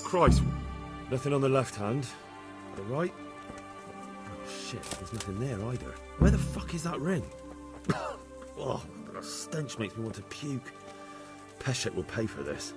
Christ. Nothing on the left hand. The right? Oh shit, there's nothing there either. Where the fuck is that ring? Oh, the stench makes me want to puke. Peshek will pay for this.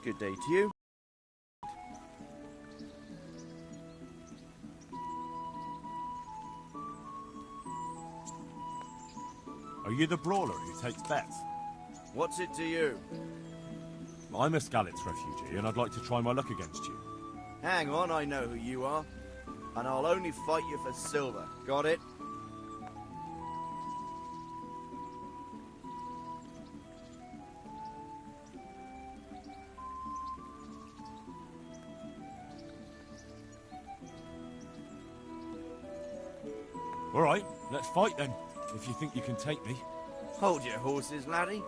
Good day to you. Are you the brawler who takes bets? What's it to you? I'm a Skalitz refugee, and I'd like to try my luck against you. Hang on, I know who you are. And I'll only fight you for silver. Got it? All right, let's fight then, if you think you can take me. Hold your horses, laddie.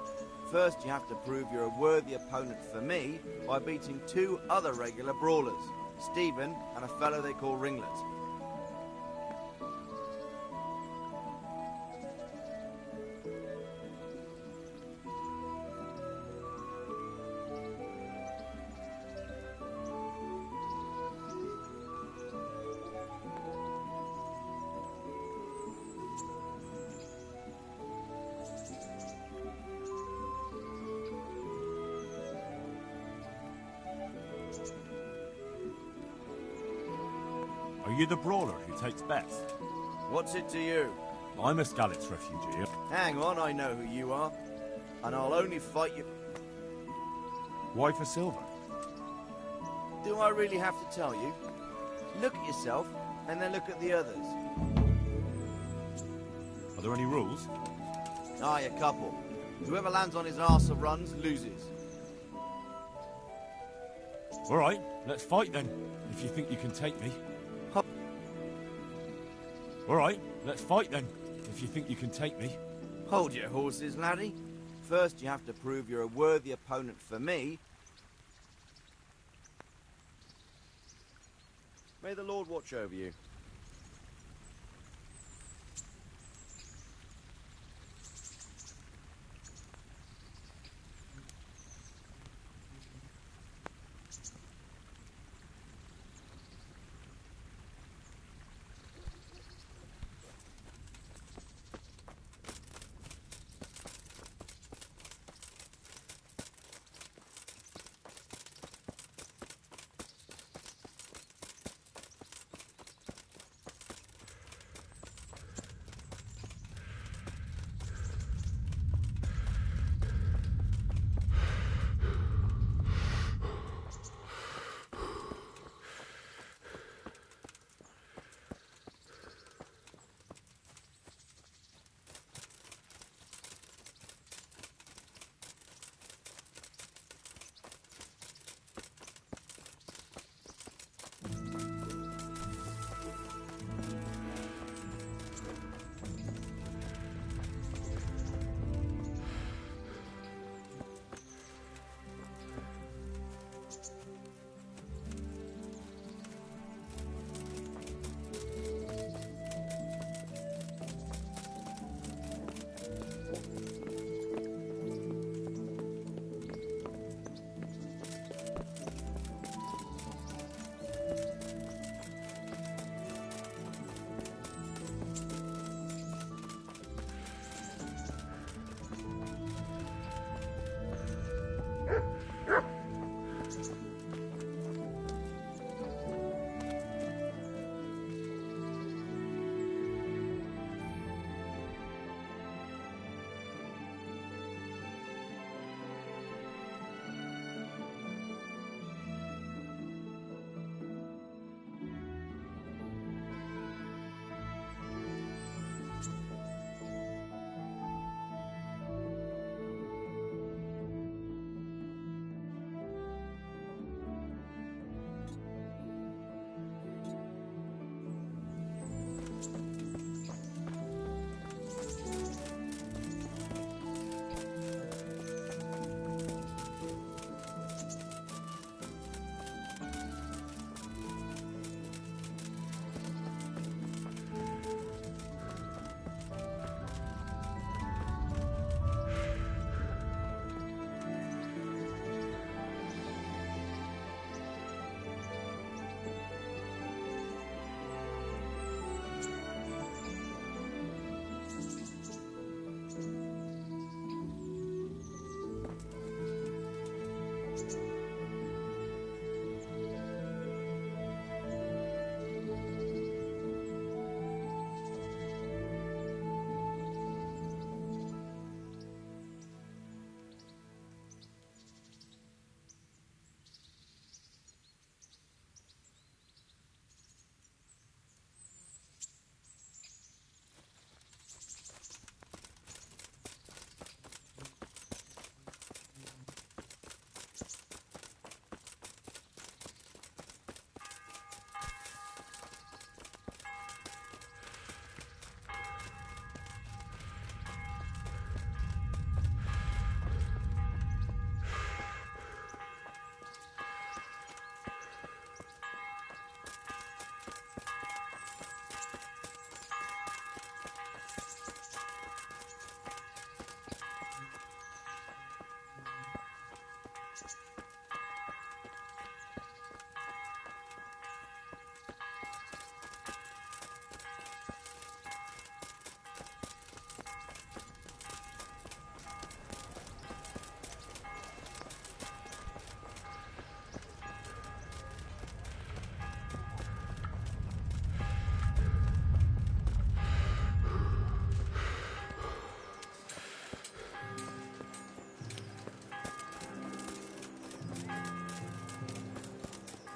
First, you have to prove you're a worthy opponent for me by beating two other regular brawlers, Stephen and a fellow they call Ringlet. Are you the brawler who takes bets? What's it to you? I'm a Skalitz refugee. Hang on, I know who you are. And I'll only fight you... Why for silver? Do I really have to tell you? Look at yourself, and then look at the others. Are there any rules? Aye, a couple. Whoever lands on his arse or runs, loses. All right, let's fight then, if you think you can take me. All right, let's fight then, if you think you can take me. Hold your horses, laddie. First, you have to prove you're a worthy opponent for me. May the Lord watch over you.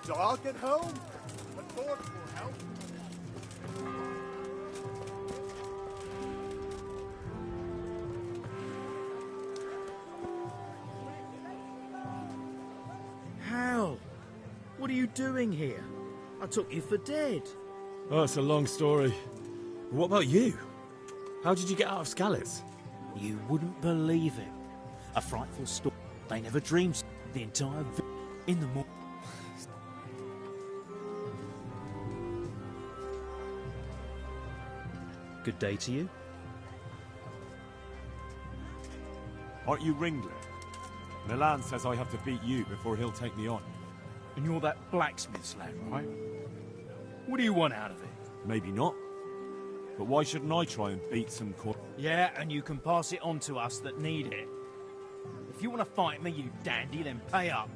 dog at home? A torch will help. Hal, what are you doing here? I took you for dead. Oh, it's a long story. What about you? How did you get out of Skalitz? You wouldn't believe it. A frightful story. They never dreamed the entire in the morning. Good day to you. Aren't you Ringlet? Milan says I have to beat you before he'll take me on. And you're that blacksmith's lad, right? What do you want out of it? Maybe not. But why shouldn't I try and beat some Yeah, and you can pass it on to us that need it. If you want to fight me, you dandy, then pay up.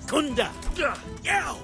Kunda! Yow!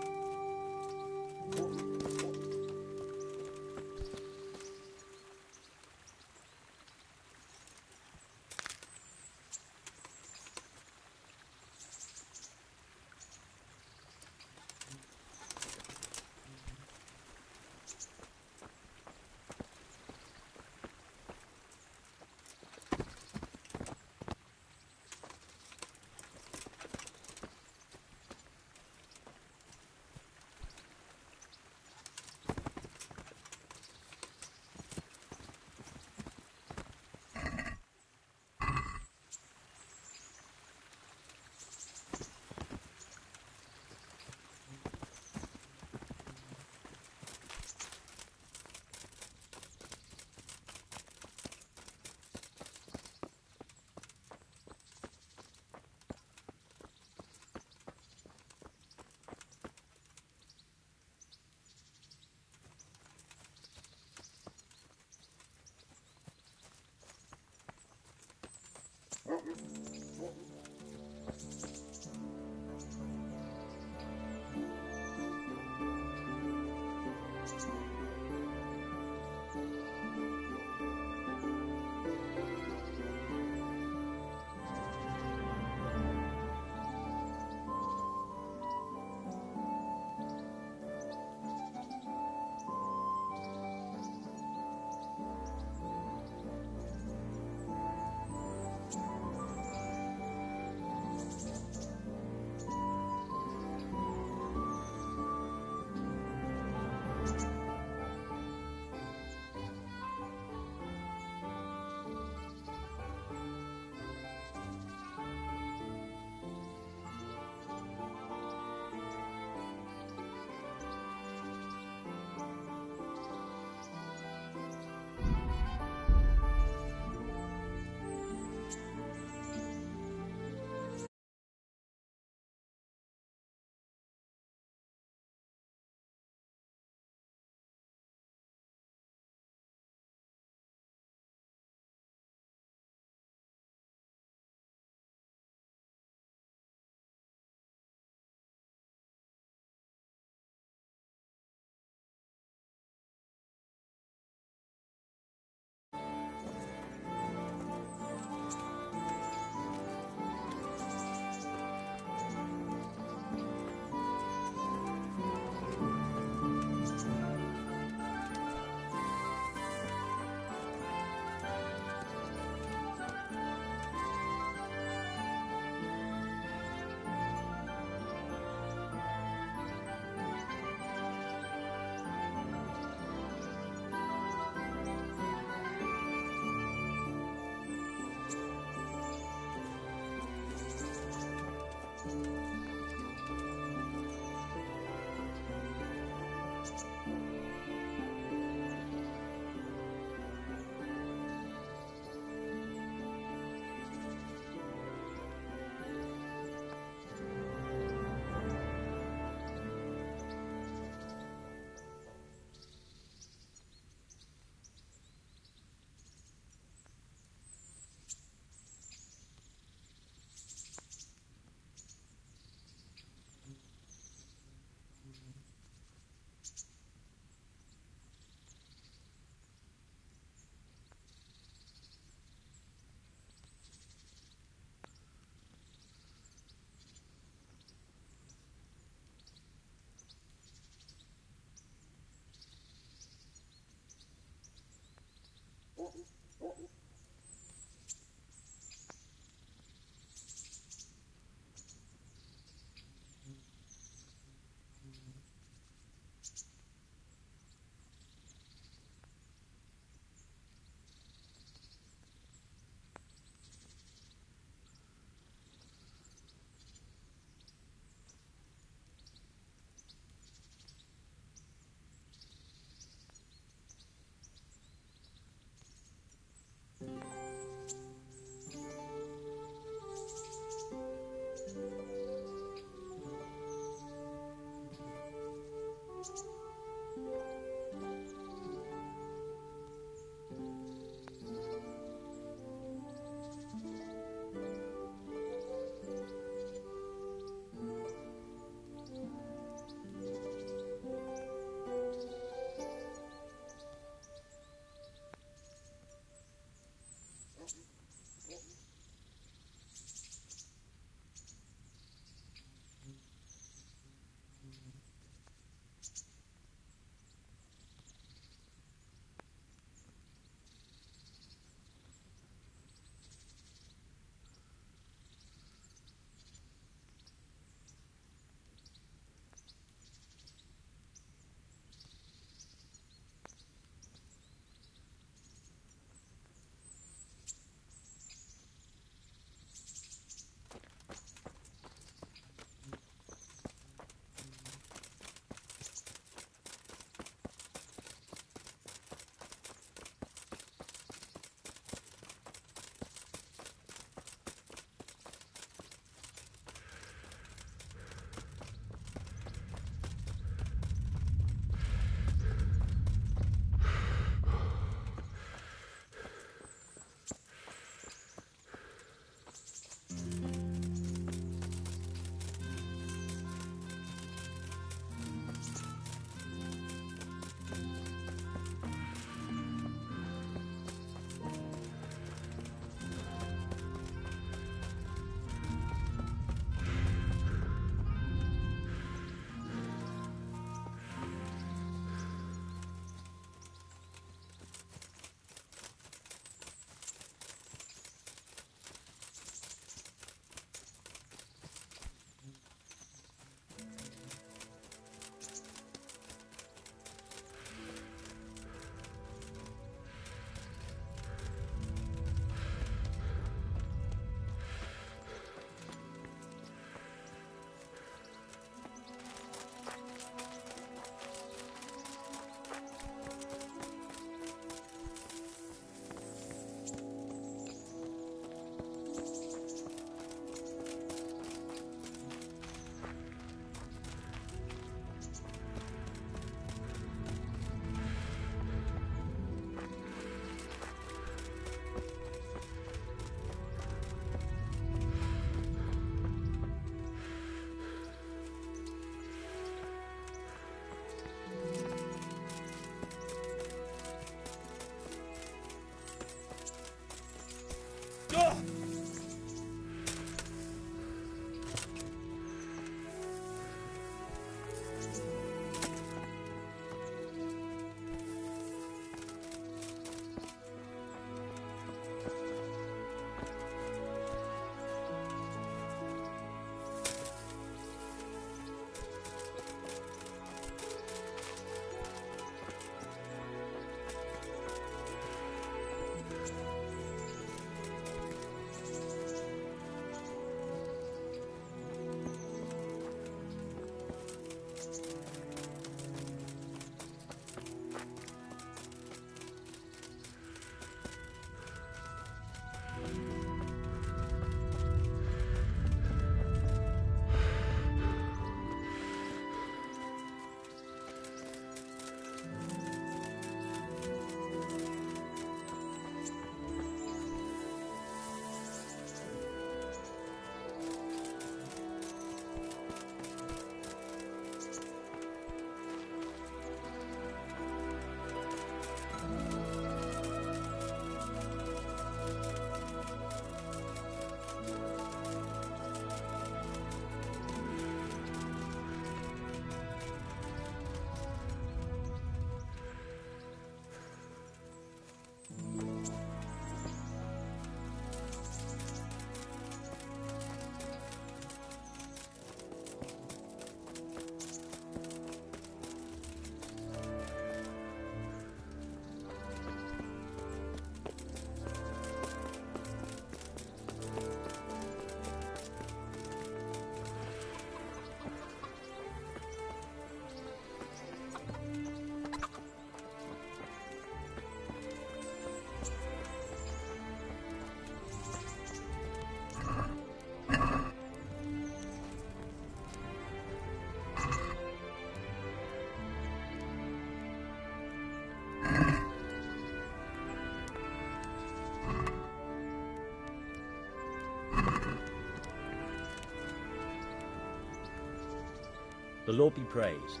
The Lord be praised.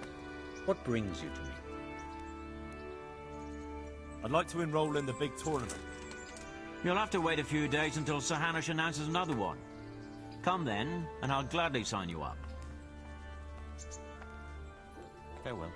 What brings you to me? I'd like to enroll in the big tournament. You'll have to wait a few days until Sir Hanush announces another one. Come then, and I'll gladly sign you up. Farewell.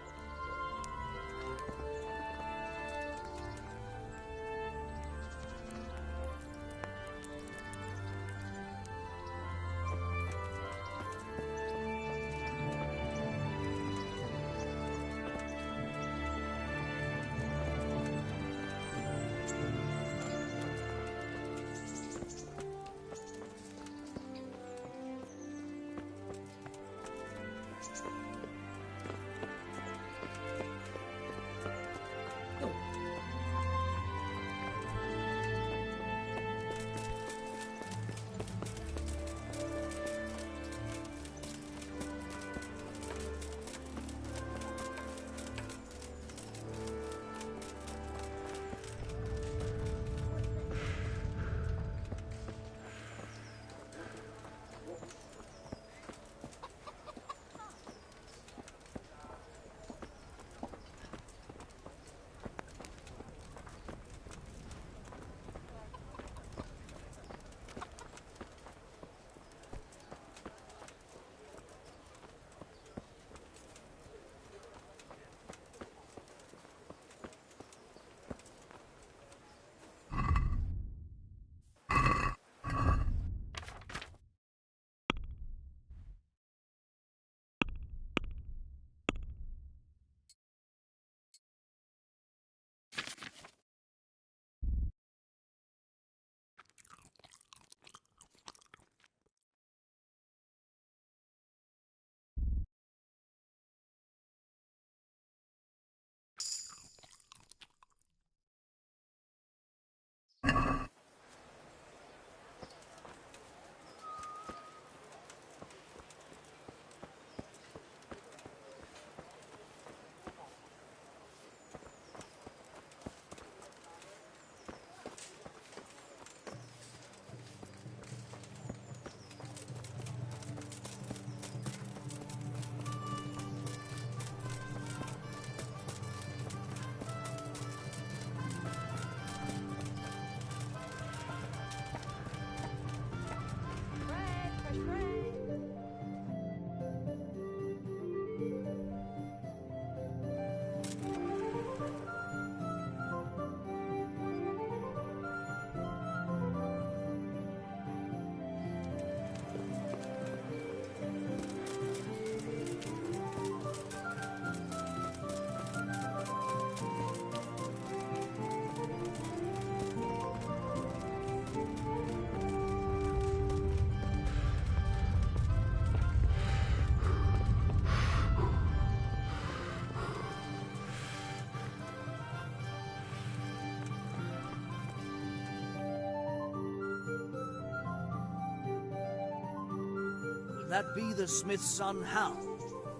That be the smith's son, Hal?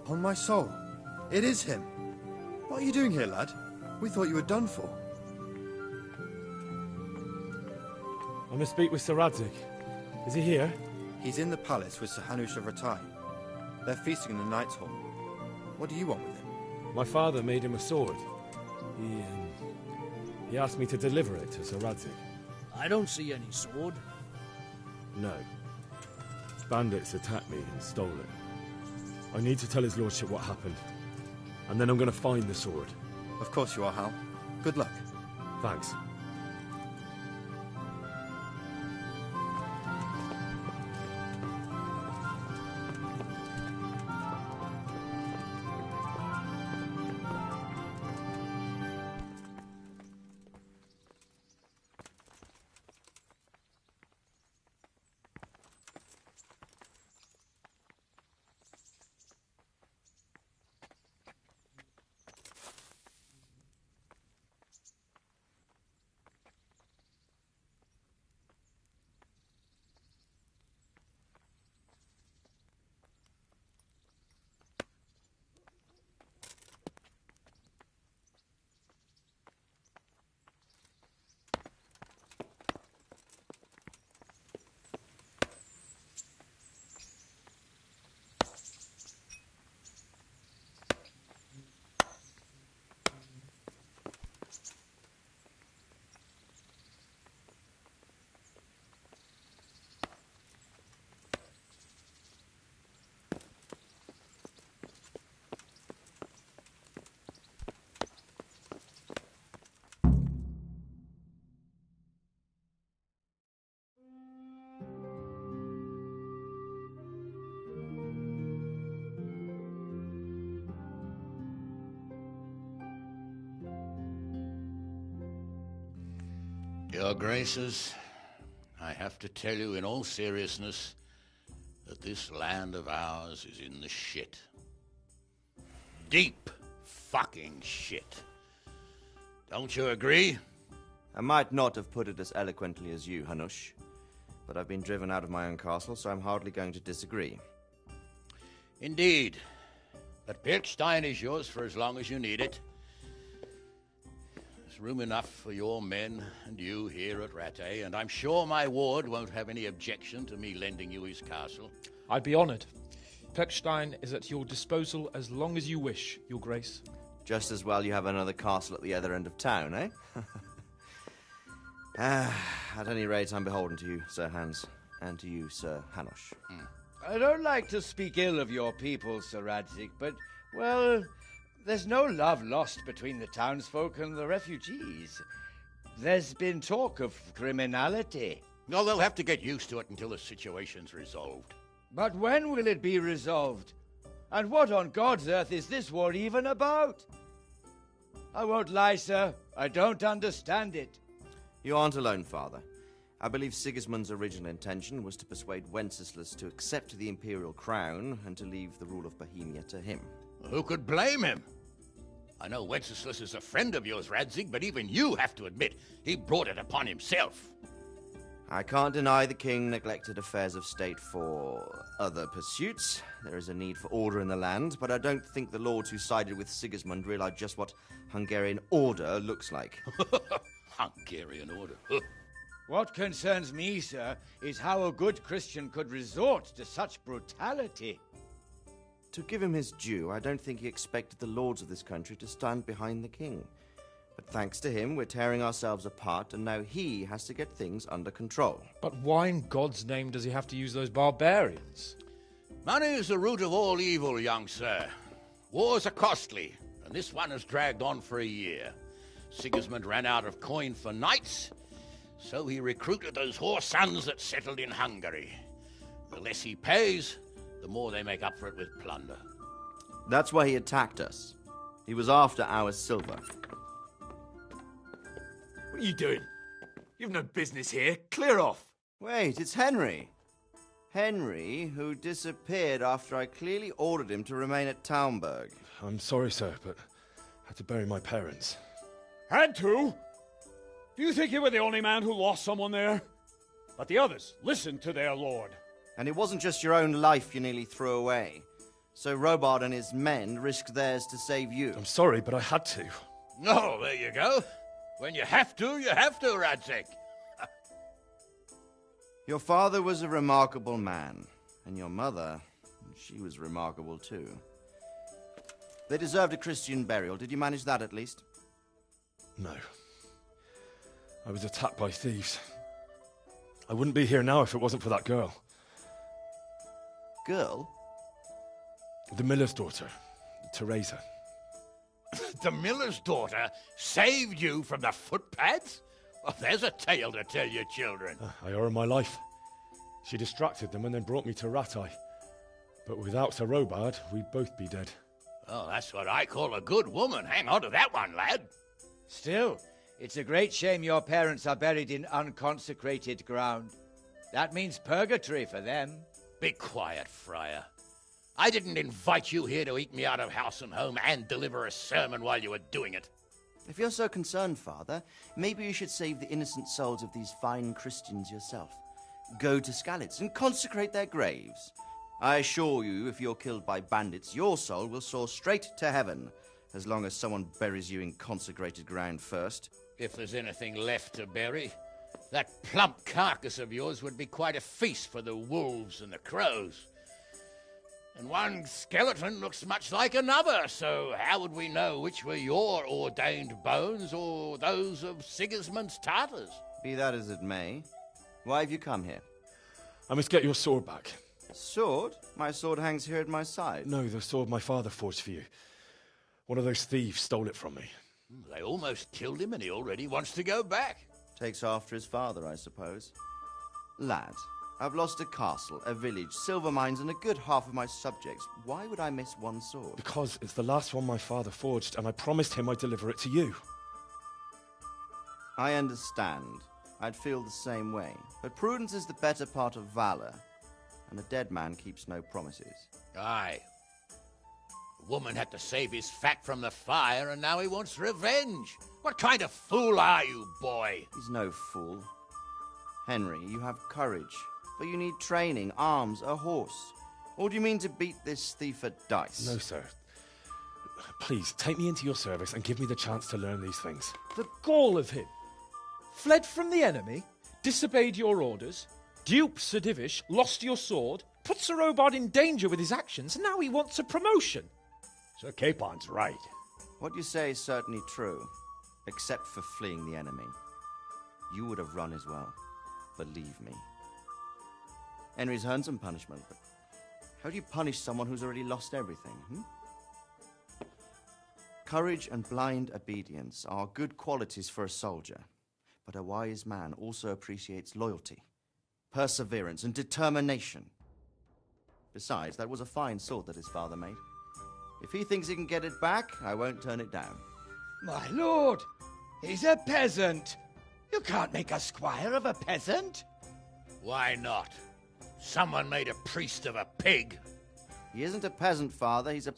On my soul, it is him. What are you doing here, lad? We thought you were done for. I must speak with Sir Radzig. Is he here? He's in the palace with Sir Hanush of Rattay. They're feasting in the Knight's Hall. What do you want with him? My father made him a sword. He asked me to deliver it to Sir Radzig. I don't see any sword. No. Bandits attacked me and stole it. I need to tell his lordship what happened. And then I'm going to find the sword. Of course you are, Hal. Good luck. Thanks. Your Graces, I have to tell you in all seriousness that this land of ours is in the shit. Deep fucking shit. Don't you agree? I might not have put it as eloquently as you, Hanush, but I've been driven out of my own castle, so I'm hardly going to disagree. Indeed. But Birkstein is yours for as long as you need it. There's room enough for your men and you here at Rattay, and I'm sure my ward won't have any objection to me lending you his castle. I'd be honoured. Birkstein is at your disposal as long as you wish, Your Grace. Just as well you have another castle at the other end of town, eh? At any rate, I'm beholden to you, Sir Hans, and to you, Sir Hanush. I don't like to speak ill of your people, Sir Radzig, but, well, there's no love lost between the townsfolk and the refugees. There's been talk of criminality. No, they'll have to get used to it until the situation's resolved. But when will it be resolved? And what on God's earth is this war even about? I won't lie, sir. I don't understand it. You aren't alone, Father. I believe Sigismund's original intention was to persuade Wenceslas to accept the imperial crown and to leave the rule of Bohemia to him. Who could blame him? I know Wenceslas is a friend of yours, Radzig, but even you have to admit he brought it upon himself. I can't deny the king neglected affairs of state for other pursuits. There is a need for order in the land, but I don't think the lords who sided with Sigismund realized just what Hungarian order looks like. Hungarian order? What concerns me, sir, is how a good Christian could resort to such brutality. To give him his due, I don't think he expected the lords of this country to stand behind the king. But thanks to him, we're tearing ourselves apart, and now he has to get things under control. But why in God's name does he have to use those barbarians? Money is the root of all evil, young sir. Wars are costly, and this one has dragged on for a year. Sigismund ran out of coin for knights, so he recruited those whore sons that settled in Hungary. The less he pays, the more they make up for it with plunder. That's why he attacked us. He was after our silver. What are you doing? You've no business here. Clear off. Wait, it's Henry. Henry, who disappeared after I clearly ordered him to remain at Taumberg. I'm sorry, sir, but I had to bury my parents. Had to? Do you think you were the only man who lost someone there? But the others listened to their lord. And it wasn't just your own life you nearly threw away. So Robard and his men risked theirs to save you. I'm sorry, but I had to. Oh, there you go. When you have to, Radzig. Your father was a remarkable man, and your mother, she was remarkable too. They deserved a Christian burial. Did you manage that at least? No. I was attacked by thieves. I wouldn't be here now if it wasn't for that girl. Girl? The miller's daughter, Teresa. The miller's daughter saved you from the footpads? Oh, there's a tale to tell your children. I owe her my life. She distracted them and then brought me to Rattay. But without Sir Robard, we'd both be dead. Oh, that's what I call a good woman. Hang on to that one, lad. Still, it's a great shame your parents are buried in unconsecrated ground. That means purgatory for them. Be quiet, Friar. I didn't invite you here to eat me out of house and home and deliver a sermon while you were doing it. If you're so concerned, Father, maybe you should save the innocent souls of these fine Christians yourself. Go to Skalitz and consecrate their graves. I assure you, if you're killed by bandits, your soul will soar straight to heaven, as long as someone buries you in consecrated ground first. If there's anything left to bury, that plump carcass of yours would be quite a feast for the wolves and the crows. And one skeleton looks much like another, so how would we know which were your ordained bones or those of Sigismund's Tartars? Be that as it may, why have you come here? I must get your sword back. Sword? My sword hangs here at my side. No, the sword my father forged for you. One of those thieves stole it from me. They almost killed him and he already wants to go back. Takes after his father, I suppose. Lad, I've lost a castle, a village, silver mines, and a good half of my subjects. Why would I miss one sword? Because it's the last one my father forged, and I promised him I'd deliver it to you. I understand. I'd feel the same way. But prudence is the better part of valor, and a dead man keeps no promises. Aye. The woman had to save his fat from the fire, and now he wants revenge. What kind of fool are you, boy? He's no fool. Henry, you have courage, but you need training, arms, a horse. Or do you mean to beat this thief at dice? No, sir. Please, take me into your service and give me the chance to learn these things. The gall of him! Fled from the enemy, disobeyed your orders, duped Sir Divish, lost your sword, put Sir Robard in danger with his actions, and now he wants a promotion. Sir Capon's right. What you say is certainly true, except for fleeing the enemy. You would have run as well, believe me. Henry's earned some punishment, but how do you punish someone who's already lost everything, Courage and blind obedience are good qualities for a soldier, but a wise man also appreciates loyalty, perseverance, and determination. Besides, that was a fine sword that his father made. If he thinks he can get it back, I won't turn it down. My lord, he's a peasant. You can't make a squire of a peasant. Why not? Someone made a priest of a pig. He isn't a peasant, father. He's a...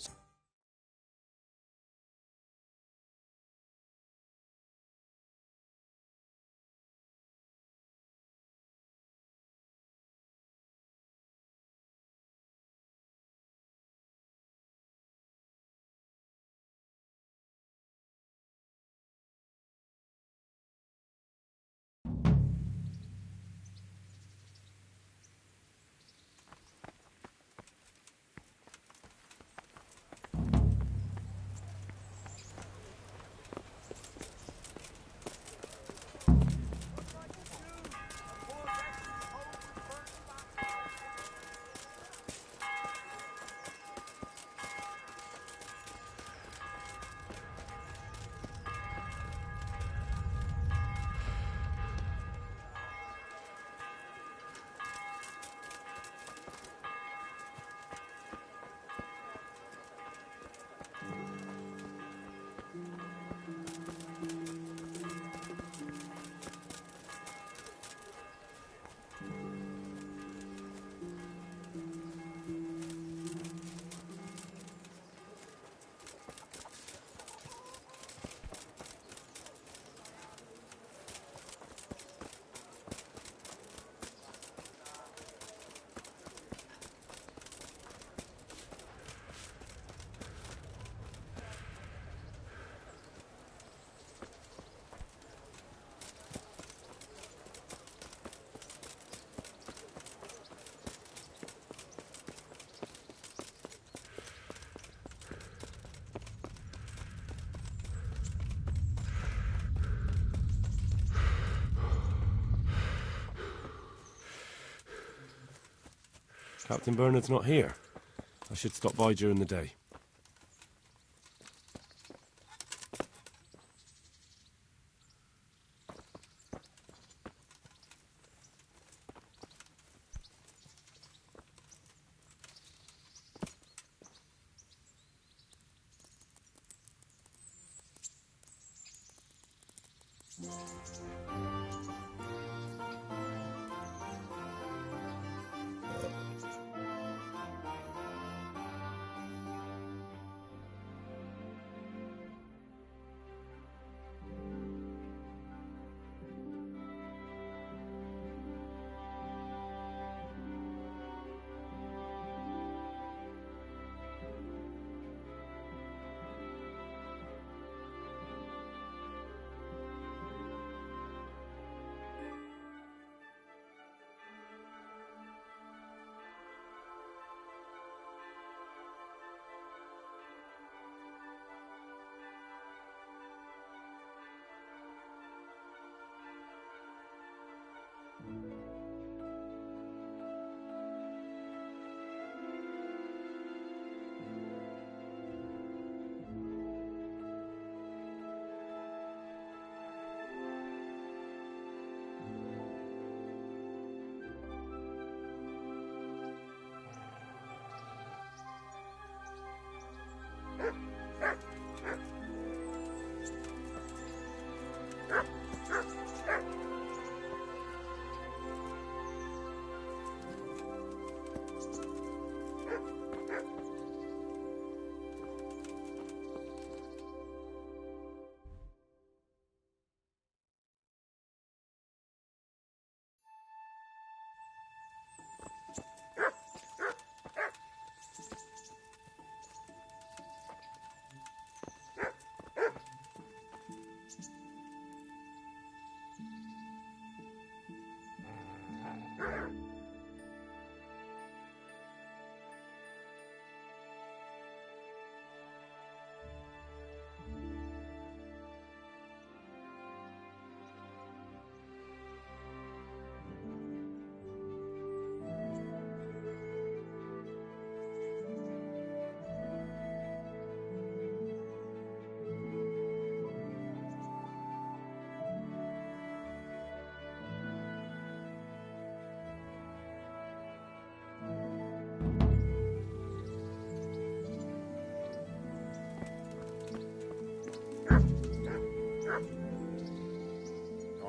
Captain Bernard's not here. I should stop by during the day.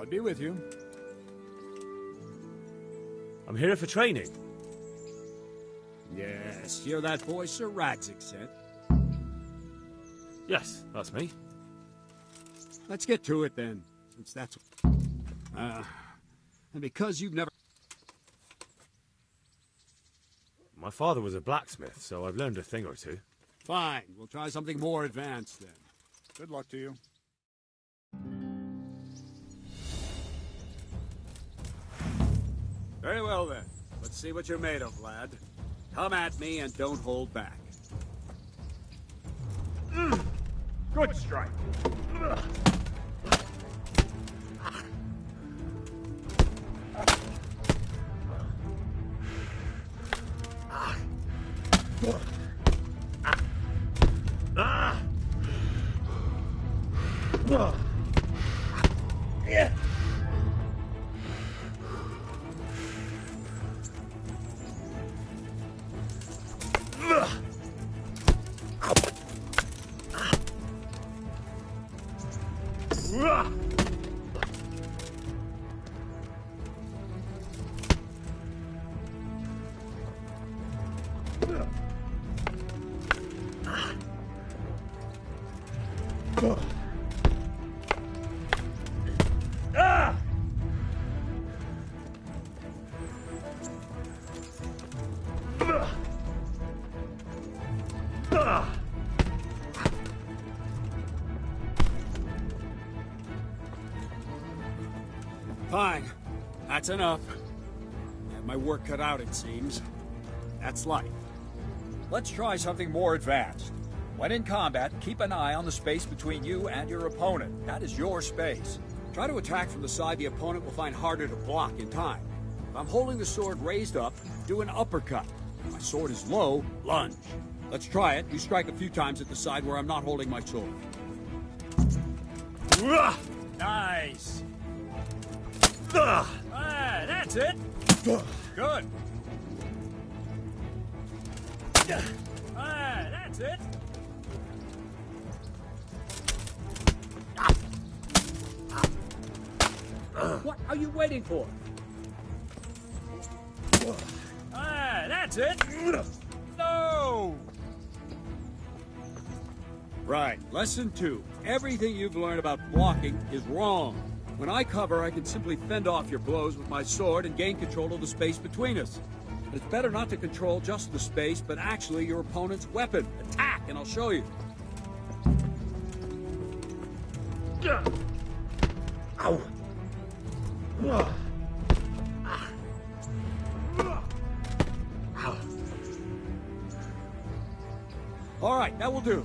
God be with you. I'm here for training. Yes, you're that boy Sir Radzig sent. Yes, that's me. Let's get to it then, since that's... and because you've never... My father was a blacksmith, so I've learned a thing or two. Fine, we'll try something more advanced then. Good luck to you. Very well then. Let's see what you're made of, lad. Come at me and don't hold back. Good strike. Yeah. Fine. That's enough. I have my work cut out, it seems. That's life. Let's try something more advanced. When in combat, keep an eye on the space between you and your opponent. That is your space. Try to attack from the side the opponent will find harder to block in time. If I'm holding the sword raised up, do an uppercut. If my sword is low, lunge. Let's try it. You strike a few times at the side where I'm not holding my sword. Nice. That's it. Good. That's it. What are you waiting for? That's it. No. Right. Lesson 2. Everything you've learned about blocking is wrong. When I cover, I can simply fend off your blows with my sword and gain control of the space between us. But it's better not to control just the space, but actually your opponent's weapon. Attack, and I'll show you. Ow! All right, that will do.